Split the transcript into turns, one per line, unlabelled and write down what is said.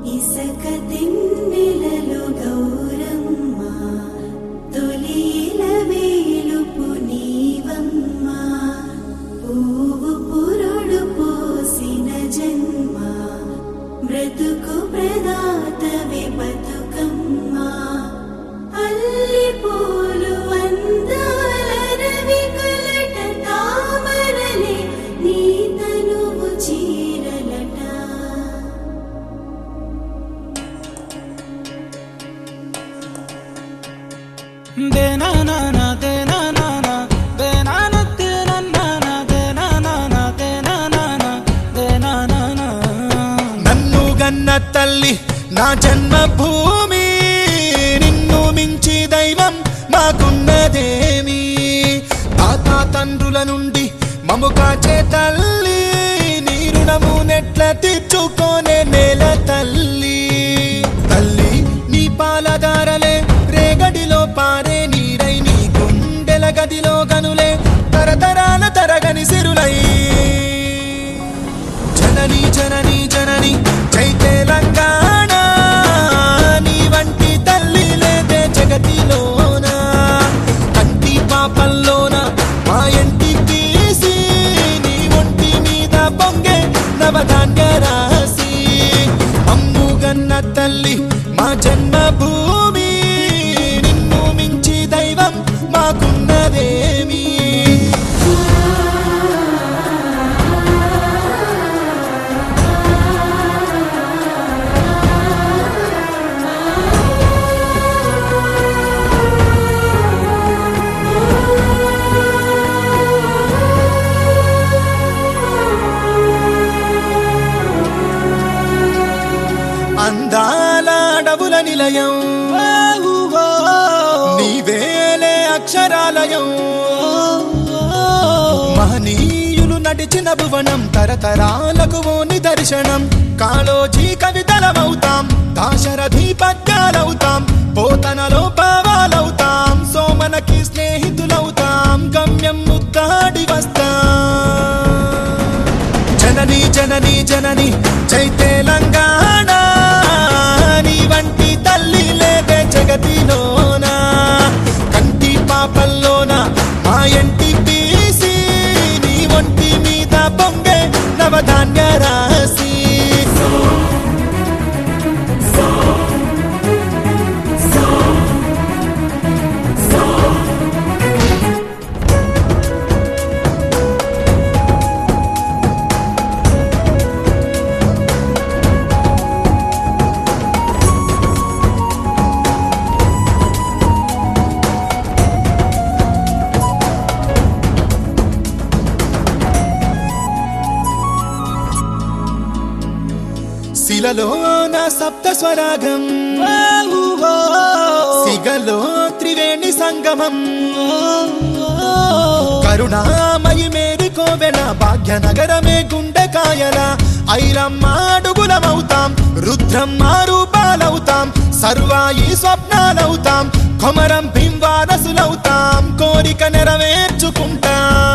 ఇసక తిన్నెలలో గౌరమ్మ తొలిల వేలుపు నీవమ్మ పువ్వు పురుడు పోసిన జన్మ బ్రతుకు ప్రదాతవే బతుకమ్మ అల్లి పూలు అందాల రవి కలట తామరలే నీ తనువు చీరలట
నన్ను గన్న తల్లి నా జన్మభూమి నిన్ను మించి దైవం మాకున్నదేమి తాత తండ్రుల నుండి మము కాచే తల్లి నీ రుణము నెట్ల తీర్చుకోనే నేల తల్లి తల్లి నీ పాలదారలే రేగడిలో పారే నీరై నీ గుండెల గదిలో గనులే తరతరాల తరగని సిరులై జనని జనని జనని జై తెలంగాణ నీ వంటి తల్లి లేదే జగతిలోన కంటి పాపల్లోన మా ఇంటి తీసి నీ ఒంటి మీద పొంగే నవధాన్య రాసి అమ్ముగన్న తల్లి మా జన్మభూమి నిన్ను మించి దైవం మాకున్నదేమి అందాల అడవుల నిలయం నీవేలే అక్షరాలయం మహనీయులు నడిచిన భువనం తరతరాలకు ఓ నిదర్శనం కాళోజీ కవితలమవుతాం దాశరథి పద్యాలవుతాం పోతనలో భావాలవుతాం సోమనకి స్నేహితులవుతాం గమ్యం ముద్దాడి వస్తాం జనని జనని జనని జై తెలంగాణ నీ వంటి తల్లి లేదే జగతిలోన కంటి పాపల్లోన మా ఇంటి తీసి నీ ఒంటి మీద పొంగే నవధాన్య రాసి శిలలో నా సప్త స్వరాగం సిగలో త్రివేణి సంగమం కరుణామయి మేరి కోవెల భాగ్యనగరమే గుండెకాయల ఐరమ్మ అడుగులమవుతాం రుద్రమ్మ రూపాలవుతాం సర్వాయి స్వప్నాలవుతాం కొమరం భీం వారసులవుతాం కోరిక నెరవేర్చుకుంటాం